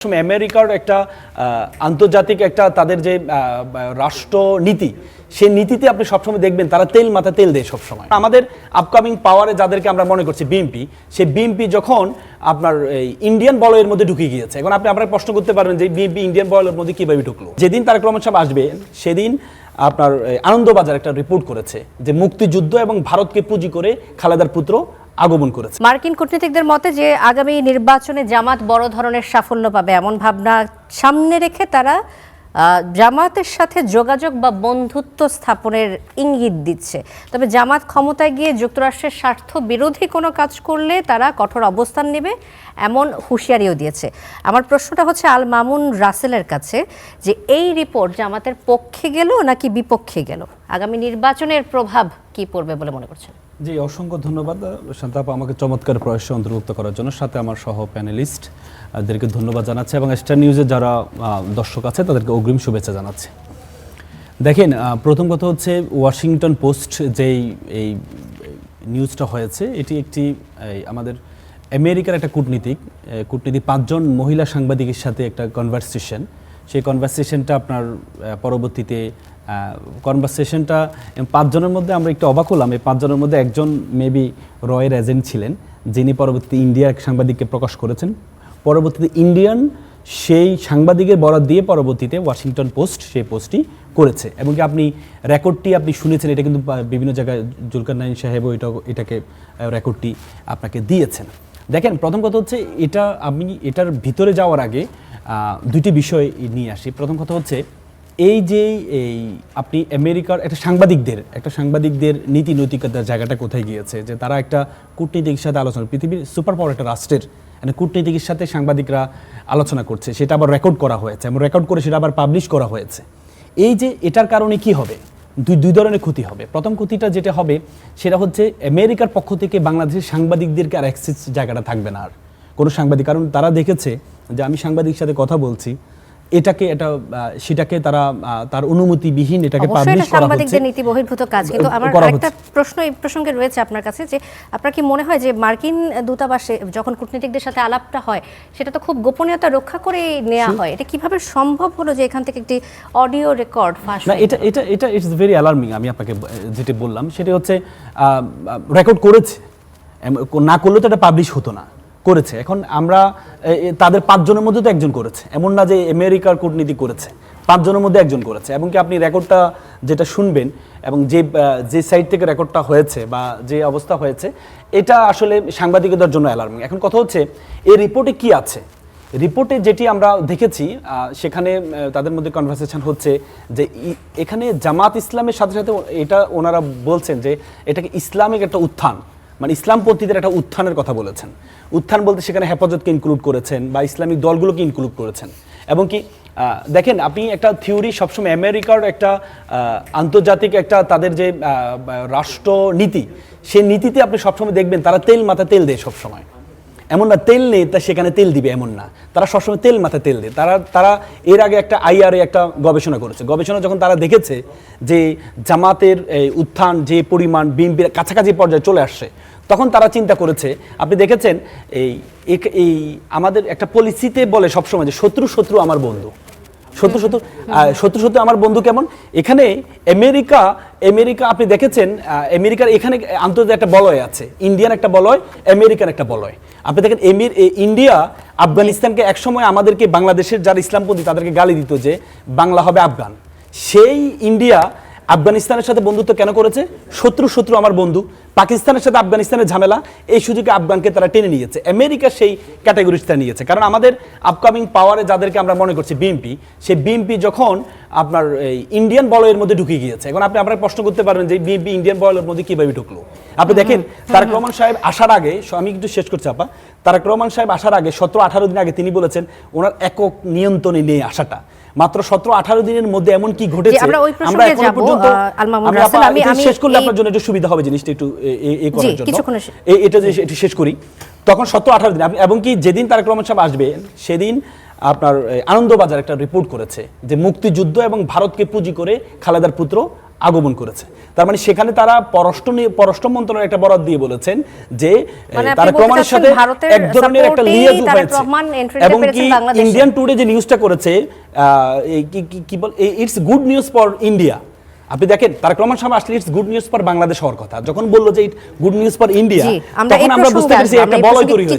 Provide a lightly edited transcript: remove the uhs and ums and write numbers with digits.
আমেরিকার একটা আন্তর্জাতিক একটা তাদের যে রাষ্ট্রনীতি সেই নীতিতে আপনি সবসময় দেখবেন তারা তেল মাথা তেল দেয় সবসময়। আমাদের আপকামিং পাওয়ারে যাদেরকে আমরা মনে করছি বিএনপি, সেই বিএনপি যখন আপনার ইন্ডিয়ান বলয়ের মধ্যে ঢুকে গিয়েছে, এখন আপনি আপনারা প্রশ্ন করতে পারবেন যে বিএনপি ইন্ডিয়ান বলয়ের মধ্যে কীভাবে ঢুকলো। যেদিন তারেক রহমান সাহেব আসবেন সেদিন আপনার আনন্দবাজার একটা রিপোর্ট করেছে যে মুক্তিযুদ্ধ এবং ভারতকে পুঁজি করে খালেদার পুত্র আগমন করেছে। মার্কিন কূটনীতিকদের মতে যে আগামী নির্বাচনে জামাত বড় ধরনের সাফল্য পাবে এমন ভাবনা সামনে রেখে তারা জামাতের সাথে যোগাযোগ বা বন্ধুত্ব স্থাপনের ইঙ্গিত দিচ্ছে। তবে জামাত ক্ষমতায় গিয়ে যুক্তরাষ্ট্রের স্বার্থ বিরোধী কোনো কাজ করলে তারা কঠোর অবস্থান নেবে এমন হুঁশিয়ারিও দিয়েছে। আমার প্রশ্নটা হচ্ছে আল মামুন রাসেলের কাছে যে এই রিপোর্ট জামাতের পক্ষে গেল নাকি বিপক্ষে গেল, আগামী নির্বাচনের প্রভাব কি পড়বে বলে মনে করছেন? জি, অসংখ্য ধন্যবাদ শান্তাপা আমাকে চমৎকার প্রয়াসে অন্তর্ভুক্ত করার জন্য। সাথে আমার সহ প্যানেলিস্ট এদেরকে ধন্যবাদ জানাচ্ছি এবং স্টার নিউজের যারা দর্শক আছে তাদেরকে অগ্রিম শুভেচ্ছা জানাচ্ছি। দেখেন, প্রথম কথা হচ্ছে ওয়াশিংটন পোস্ট যেই এই নিউজটা হয়েছে এটি একটি আমাদের আমেরিকার একটা কূটনীতি 5জন মহিলা সাংবাদিকের সাথে একটা কনভারসেশন। সেই কনভারসেশনটা আপনার পরবর্তীতে কনভারসেশনটা 5 জনের মধ্যে আমরা একটু অবাক হলাম। এই 5 জনের মধ্যে একজন মেবি রয়ের এজেন্ট ছিলেন, যিনি পরবর্তীতে ইন্ডিয়ার এক সাংবাদিককে প্রকাশ করেছেন। পরবর্তীতে ইন্ডিয়ান সেই সাংবাদিকের বরাত দিয়ে পরবর্তীতে ওয়াশিংটন পোস্ট সেই পোস্টটি করেছে এবং কি আপনি রেকর্ডটি আপনি শুনেছেন। এটা কিন্তু বিভিন্ন জায়গায় জুলকারনাইন সাহেবও এটাকে রেকর্ডটি আপনাকে দিয়েছেন। দেখেন, প্রথম কথা হচ্ছে আমি এটার ভিতরে যাওয়ার আগে দুইটি বিষয় নিয়ে আসি। প্রথম কথা হচ্ছে এই আপনি আমেরিকার একটা সাংবাদিকদের নীতি নৈতিকতার জায়গাটা কোথায় গিয়েছে, যে তারা একটা কূটনীতিকের সাথে আলোচনা, পৃথিবীর সুপার পাওয়ার একটা রাষ্ট্রের কূটনীতিকের সাথে সাংবাদিকরা আলোচনা করছে, সেটা আবার রেকর্ড করা হয়েছে এবং রেকর্ড করে সেটা আবার পাবলিশ করা হয়েছে। এই যে এটার কারণে কি হবে, দুই ধরনের ক্ষতি হবে। প্রথম ক্ষতিটা যেটা হবে সেটা হচ্ছে আমেরিকার পক্ষ থেকে বাংলাদেশের সাংবাদিকদেরকে আর অ্যাক্সেস জায়গাটা থাকবে না আর কোনো সাংবাদিক, কারণ তারা দেখেছে যে আমি সাংবাদিকের সাথে কথা বলছি, সেটাকে তারা তার অনুমতিবিহীন এটাকে পাবলিশ করা হচ্ছে, নীতি বহির্ভূত কাজ। কিন্তু আমার একটা প্রশ্ন এই প্রসঙ্গে রয়েছে আপনার কাছে, যে আপনার কি মনে হয় যে মার্কিন দূতাবাসে যখন কূটনীতিকদের সাথে আলাপটা হয় সেটা তো খুব গোপনীয়তা রক্ষা করে নেওয়া হয়, এটা কিভাবে সম্ভব হলো যে এখান থেকে একটি অডিও রেকর্ড ফাঁস? না, এটা ইটস ভেরি অ্যালার্মিং। আমি আপনাকে যেটা বললাম সেটা হচ্ছে রেকর্ড করেছে, না করলে তো এটা পাবলিশ হতো না, করেছে। এখন আমরা তাদের 5 জনের মধ্যে তো একজন করেছে, এমন না যে আমেরিকার কূটনীতি করেছে, 5 জনের মধ্যে একজন করেছে। এবং কি আপনি রেকর্ডটা যেটা শুনবেন এবং যে সাইড থেকে রেকর্ডটা হয়েছে বা যে অবস্থা হয়েছে, এটা আসলে সাংবাদিকদের জন্য অ্যালার্মিং। এখন কথা হচ্ছে এই রিপোর্টে কি আছে। রিপোর্টে যেটি আমরা দেখেছি সেখানে তাদের মধ্যে কনভারসেশন হচ্ছে যে এখানে জামাত ইসলামের সাথে সাথে এটা ওনারা বলছেন যে এটাকে ইসলামিক একটা উত্থান, মানে ইসলামপন্থীদের একটা উত্থানের কথা বলেছেন। উত্থান বলতে সেখানে হেফাজতকে ইনক্লুড করেছেন বা ইসলামিক দলগুলোকে ইনক্লুড করেছেন। এবং কি দেখেন, আপনি একটা থিওরি সবসময় আমেরিকার একটা আন্তর্জাতিক একটা তাদের যে রাষ্ট্রনীতি সেই নীতিতে আপনি সবসময় দেখবেন তারা তেল মাথা তেল দেয় সবসময়। এমন না তেল নেই তা সেখানে তেল দিবে, এমন না, তারা সবসময় তেল মাথা তেল দেয়। তারা এর আগে একটা আইআরএ একটা গবেষণা করেছে। গবেষণা যখন তারা দেখেছে যে জামাতের উত্থান যে পরিমাণ বিএনপির কাছাকাছি পর্যায়ে চলে আসছে, তখন তারা চিন্তা করেছে, আপনি দেখেছেন এই আমাদের একটা পলিসিতে বলে সবসময় যে শত্রু আমার বন্ধু, শত্রু আমার বন্ধু। কেমন এখানে আমেরিকা আপনি দেখেছেন, আমেরিকার এখানে আন্তর্জাতিক একটা বলয় আছে, ইন্ডিয়ান একটা বলয়, আমেরিকান একটা বলয়। আপনি দেখেন ইন্ডিয়া আফগানিস্তানকে একসময় আমাদেরকে বাংলাদেশের যারা ইসলামপন্থী তাদেরকে গালি দিত যে বাংলা হবে আফগান। সেই ইন্ডিয়া আফগানিস্তানের সাথে বন্ধুত্ব কেন করেছে? শত্রু আমার বন্ধু। পাকিস্তানের সাথে আফগানিস্তানের ঝামেলা, এই সুযোগে আফগানকে তারা টেনে নিয়েছে। আমেরিকা সেই ক্যাটাগরিটা নিয়েছে, কারণ আমাদের আপকামিং পাওয়ারে যাদেরকে আমরা মনে করছি বিএনপি, সেই বিএনপি যখন আপনার ইন্ডিয়ান বলয়ের মধ্যে ঢুকে গিয়েছে, এখন আপনি আপনারা প্রশ্ন করতে পারবেন যে বিএনপি ইন্ডিয়ান বলয়ের মধ্যে কিভাবে ঢুকলো। আপনি দেখেন তারেক রহমান সাহেব আসার আগে, আমি একটু শেষ করছি আপা, তারেক রহমান সাহেব আসার আগে 17-18 দিন আগে তিনি বলেছেন ওনার একক নিয়ন্ত্রণে নিয়ে আসাটা। মাত্র 17-18 দিনের মধ্যে এমন কি ঘটেছে আমরা এখন পর্যন্ত, আমি শেষ করলে আপনার জন্য একটু সুবিধা হবে জিনিসটা একটু এই করার জন্য, এটা যে একটু শেষ করি। তখন 17-18 দিন এবং কি যেদিন তারেক রহমান সাহেব আসবেন সেদিন আপনার আনন্দবাজার একটা রিপোর্ট করেছে যে মুক্তিযুদ্ধ এবং ভারতকে পুঁজি করে খালেদার পুত্র আগমন করেছে। তার মানে সেখানে তারা পররাষ্ট্র মন্ত্রণালয়ের একটা বরাত দিয়ে বলেছেন যে তারা রহমানের সাথে এক ধরনের একটা লিয়াজু হয়েছে। এবং কি ইন্ডিয়ান টুডে যে নিউজটা করেছে কি বল, it's good news for India. আপনি দেখেন তারেক রহমান সাহেব আসলে it's good news for Bangladesh হওয়ার কথা, যখন বললো যে গুড নিউজ ফর ইন্ডিয়া তখন আমরা বুঝতে পেরেছি একটা বলয় তৈরি হয়েছে।